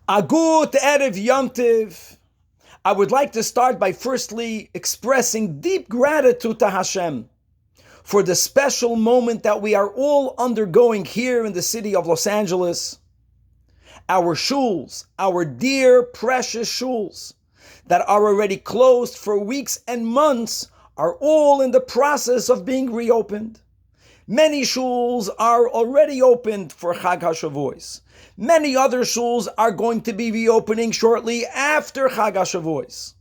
Agut Erev Yom Tov. I would like to start by firstly expressing deep gratitude to Hashem for the special moment that we are all undergoing here in the city of Los Angeles. Our shuls, our dear precious shuls that are already closed for weeks and months are all in the process of being reopened. Many shuls are already opened for Chag HaShavuos. Many other shuls are going to be reopening shortly after Chag HaShavuos.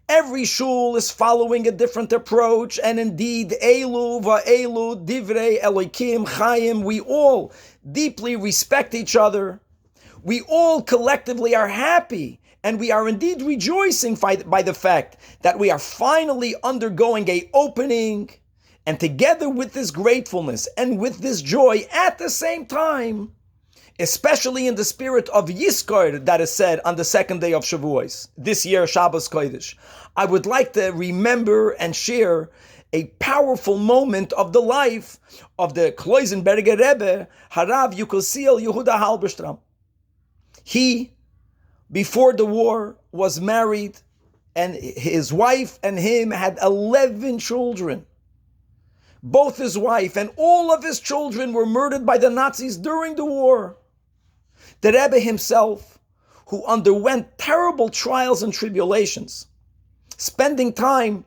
Every shul is following a different approach, and indeed, Elu va'elu divrei Elokim Chaim, we all deeply respect each other. We all collectively are happy, and we are indeed rejoicing by the fact that we are finally undergoing an opening. And together with this gratefulness and with this joy at the same time, especially in the spirit of Yizkor that is said on the second day of Shavuos, this year Shabbos Kodesh, I would like to remember and share a powerful moment of the life of the Kloisenberger Rebbe, Harav Yukosil Yehuda Halberstram. He, before the war, was married, and his wife and him had 11 children. Both his wife and all of his children were murdered by the Nazis during the war. The Rebbe himself, who underwent terrible trials and tribulations, spending time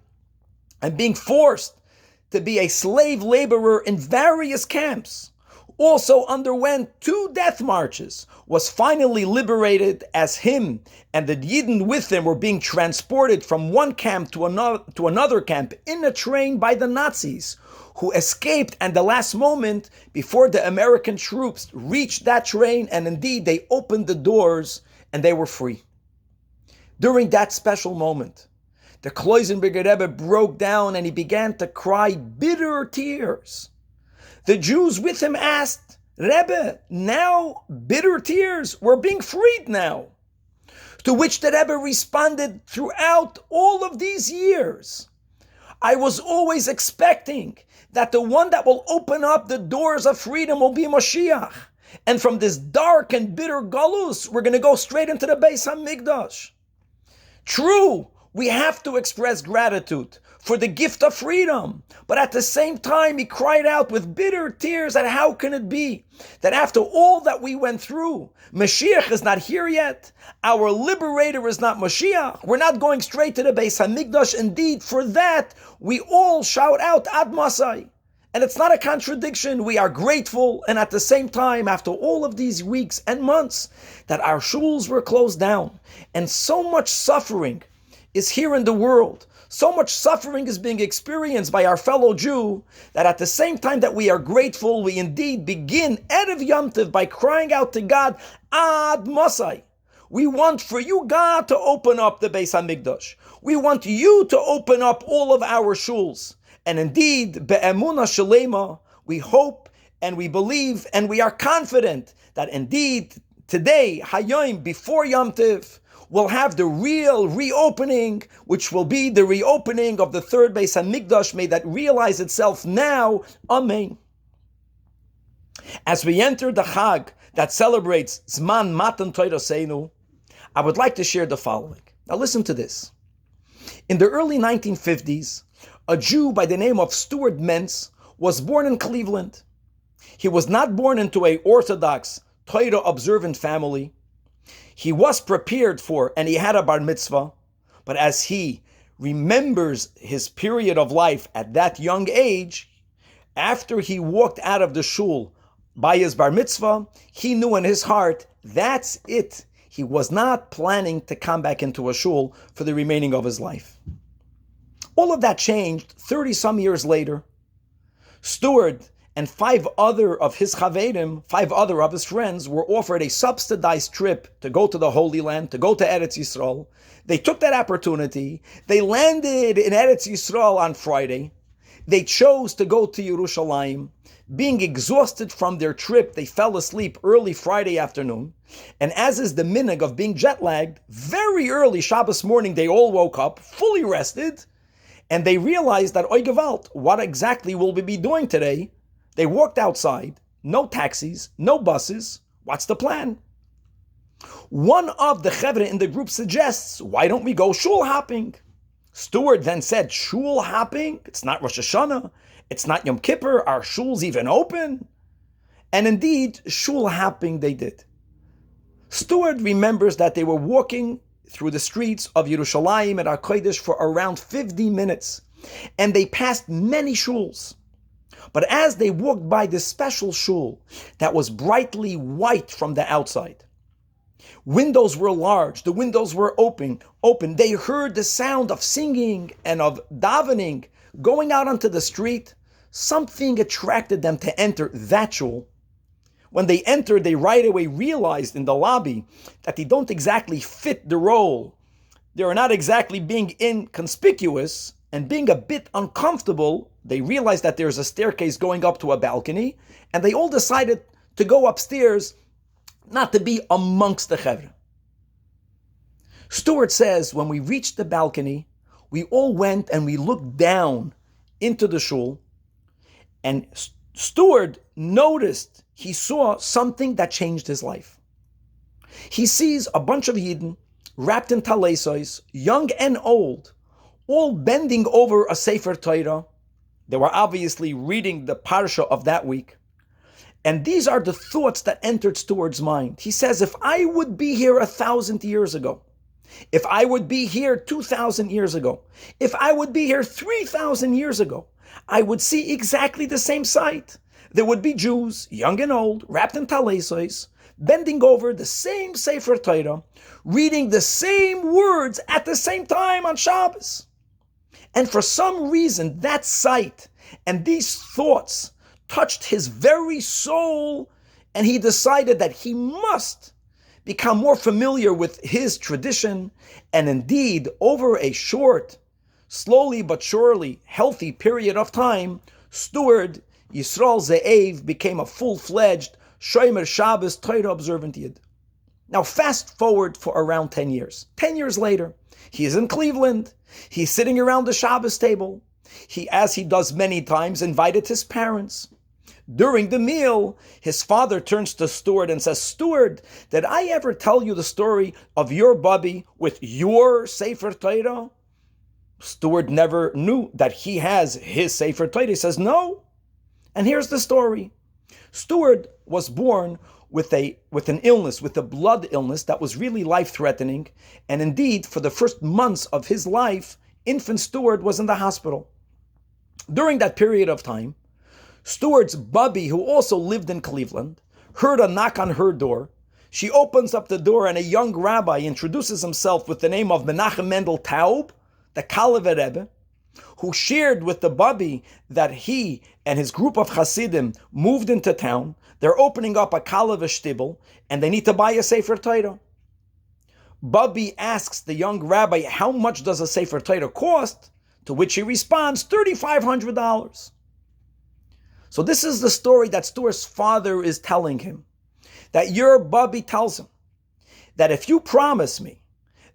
and being forced to be a slave laborer in various camps, also underwent 2 death marches, was finally liberated as him and the Yidden with him were being transported from one camp to another camp in a train by the Nazis, who escaped at the last moment before the American troops reached that train, and indeed they opened the doors and they were free. During that special moment, the Kloisenberger Rebbe broke down and he began to cry bitter tears. The Jews with him asked, Rebbe, now bitter tears, we're being freed now. To which the Rebbe responded, throughout all of these years, I was always expecting that the one that will open up the doors of freedom will be Mashiach. And from this dark and bitter galus, we're going to go straight into the Beis HaMikdash. True, we have to express gratitude for the gift of freedom. But at the same time, he cried out with bitter tears that how can it be that after all that we went through, Mashiach is not here yet. Our liberator is not Mashiach. We're not going straight to the Beis HaMikdash. Indeed, for that, we all shout out Ad Masai. And it's not a contradiction. We are grateful. And at the same time, after all of these weeks and months that our shuls were closed down and so much suffering is here in the world, so much suffering is being experienced by our fellow Jew, that at the same time that we are grateful, we indeed begin Erev Yom Tov by crying out to God, Ad Masai. We want for you, God, to open up the Beis HaMikdash. We want you to open up all of our shuls. And indeed, Be'emunah Shalema, we hope and we believe and we are confident that indeed today, Hayom, before Yom Tov, we'll have the real reopening, which will be the reopening of the third Beis HaMikdash. May that realize itself now. Amen. As we enter the Chag that celebrates Zman Matan Toraseinu, I would like to share the following. Now listen to this. In the early 1950s, a Jew by the name of Stuart Mentz was born in Cleveland. He was not born into an Orthodox, Torah observant family. He was prepared for, and he had a bar mitzvah, but as he remembers his period of life at that young age, after he walked out of the shul by his bar mitzvah, he knew in his heart, that's it. He was not planning to come back into a shul for the remaining of his life. All of that changed 30-some years later. Stuart and 5 other of his chaverim, 5 other of his friends, were offered a subsidized trip to go to the Holy Land, to go to Eretz Yisrael. They took that opportunity. They landed in Eretz Yisrael on Friday. They chose to go to Yerushalayim. Being exhausted from their trip, they fell asleep early Friday afternoon. And as is the minhag of being jet-lagged, very early Shabbos morning, they all woke up, fully rested, and they realized that, oy gewalt, what exactly will we be doing today? They walked outside, no taxis, no buses. What's the plan? One of the chevra in the group suggests, why don't we go shul hopping? Steward then said, shul hopping? It's not Rosh Hashanah. It's not Yom Kippur. Are shuls even open? And indeed, shul hopping they did. Steward remembers that they were walking through the streets of Yerushalayim and HaKodesh for around 50 minutes. And they passed many shuls. But as they walked by this special shul that was brightly white from the outside, windows were large, the windows were open. They heard the sound of singing and of davening going out onto the street. Something attracted them to enter that shul. When they entered, they right away realized in the lobby that they don't exactly fit the role. They are not exactly being inconspicuous and being a bit uncomfortable. They realized that there's a staircase going up to a balcony, and they all decided to go upstairs, not to be amongst the chevra. Stewart says, when we reached the balcony, we all went and we looked down into the shul, and Stewart noticed, he saw something that changed his life. He sees a bunch of Yidden wrapped in talesos, young and old, all bending over a Sefer Torah. They were obviously reading the parsha of that week. And these are the thoughts that entered Stewart's mind. He says, if I would be here 1,000 years ago, if I would be here 2,000 years ago, if I would be here 3,000 years ago, I would see exactly the same sight. There would be Jews, young and old, wrapped in talesos, bending over the same Sefer Torah, reading the same words at the same time on Shabbos. And for some reason, that sight and these thoughts touched his very soul, and he decided that he must become more familiar with his tradition. And indeed, over a short, slowly but surely healthy period of time, Stewart Yisrael Ze'ev became a full-fledged Shomer Shabbos Torah observant Yid. Now fast forward for around 10 years. 10 years later, he is in Cleveland. He's sitting around the Shabbos table. He, as he does many times, invited his parents. During the meal, his father turns to Stewart and says, Stewart, did I ever tell you the story of your Bubby with your Sefer Torah? Stewart never knew that he has his Sefer Torah. He says, no. And here's the story. Stewart was born with an illness, with a blood illness that was really life-threatening. And indeed, for the first months of his life, infant Stewart was in the hospital. During that period of time, Stewart's Bubby, who also lived in Cleveland, heard a knock on her door. She opens up the door and a young rabbi introduces himself with the name of Menachem Mendel Taub, the Kalev Rebbe, who shared with the Bubby that he and his group of Hasidim moved into town. They're opening up a Kalev shtibel and they need to buy a Sefer Torah. Bubby asks the young rabbi, how much does a Sefer Torah cost? To which he responds, $3,500. So this is the story that Stewart's father is telling him. That your Bubby tells him that if you promise me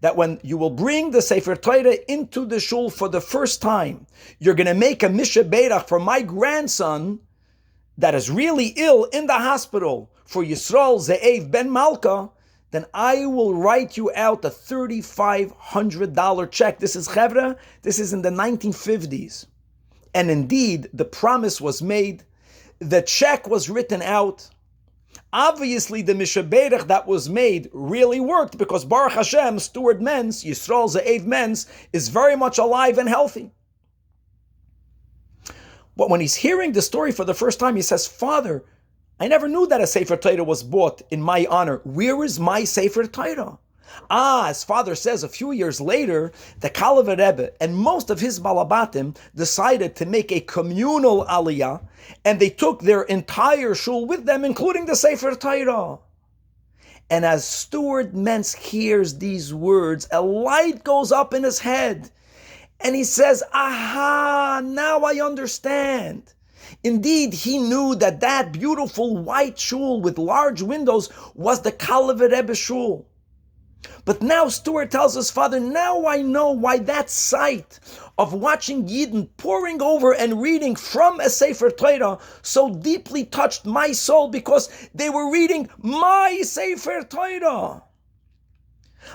that when you will bring the Sefer Torah into the shul for the first time, you're going to make a Misha Beirach for my grandson that is really ill in the hospital, for Yisrael Ze'ev ben Malka, then I will write you out a $3,500 check. This is Chevra, this is in the 1950s. And indeed, the promise was made. The check was written out. Obviously, the Mishaberach that was made really worked because Baruch Hashem, Stewart Menz, Yisrael Ze'ev Menz, is very much alive and healthy. But when he's hearing the story for the first time, he says, Father, I never knew that a Sefer Torah was bought in my honor. Where is my Sefer Torah? As father says, a few years later, the Kalev Rebbe and most of his Balabatim decided to make a communal Aliyah, and they took their entire shul with them, including the Sefer Torah. And as Stewart Mentz hears these words, a light goes up in his head, and he says, aha, now I understand. Indeed, he knew that that beautiful white shul with large windows was the Kalev Rebbe shul. But now Stewart tells his father, now I know why that sight of watching Yidden pouring over and reading from a Sefer Torah so deeply touched my soul, because they were reading my Sefer Torah.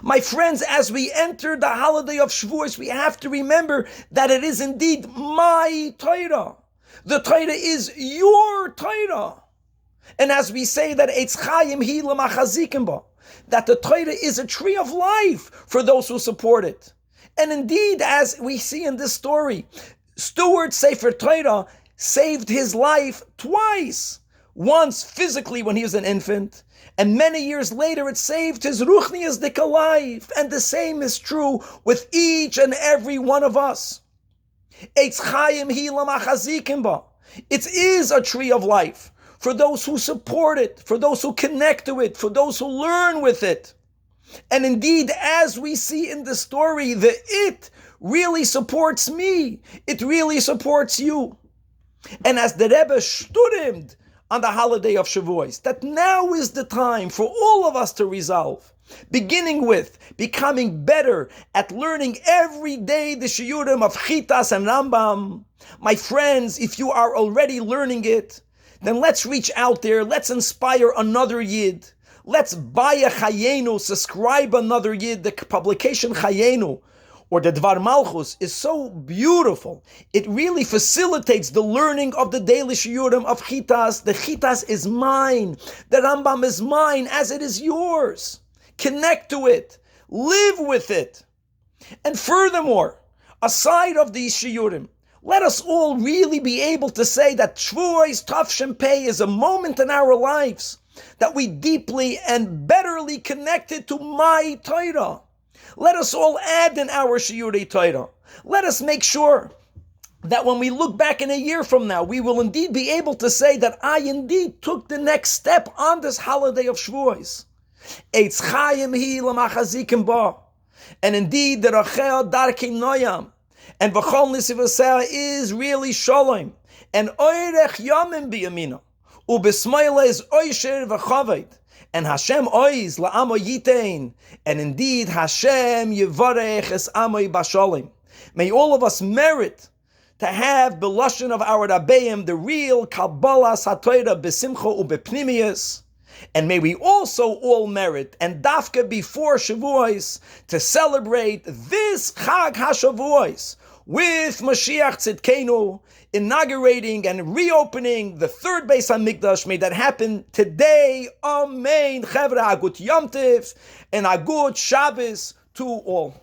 My friends, as we enter the holiday of Shavuos, we have to remember that it is indeed my Torah. The Torah is your Torah. And as we say that Eitz Chaim hi l'machazikim ba, that the Torah is a tree of life for those who support it. And indeed, as we see in this story, Stewart Sefer Torah saved his life twice. Once physically when he was an infant, and many years later it saved his ruchnias dika life. And the same is true with each and every one of us. Eitz Chaim hi l'machazikim ba. It is a tree of life for those who support it, for those who connect to it, for those who learn with it. And indeed, as we see in the story, the it really supports me. It really supports you. And as the Rebbe studied on the holiday of Shavuos, that now is the time for all of us to resolve, beginning with becoming better at learning every day the shiurim of Chitas and Rambam. My friends, if you are already learning it, then let's reach out there, let's inspire another Yid. Let's buy a Chayenu, subscribe another Yid. The publication Chayenu, or the Dvar Malchus, is so beautiful. It really facilitates the learning of the daily shiurim of Chitas. The Chitas is mine. The Rambam is mine as it is yours. Connect to it. Live with it. And furthermore, aside of these shiurim, let us all really be able to say that Shavuos Tafshin Pei is a moment in our lives that we deeply and betterly connected to my Torah. Let us all add in our shiurei Torah. Let us make sure that when we look back in a year from now, we will indeed be able to say that I indeed took the next step on this holiday of Shavuos. Eitz Chaim hi l'machazikim ba. And indeed, the Rachel darkei noyam. And v'chol nisivaseh is really shalom. And oirech yamim biyamina. Ubesmoile is oisher v'chaved. And Hashem oiz la'amo yitein. And indeed, Hashem yivarech es amoy bashalim. May all of us merit to have the lashon of our Rabbeim, the real Kabbalah Satoira besimcha ubepnimius. And may we also all merit, and dafka before Shavuos, to celebrate this Chag HaShavuos with Mashiach Tzidkenu, inaugurating and reopening the third Beis HaMikdash. May that happen today. Amen. Chevra, a good Yom Tiv and a good Shabbos to all.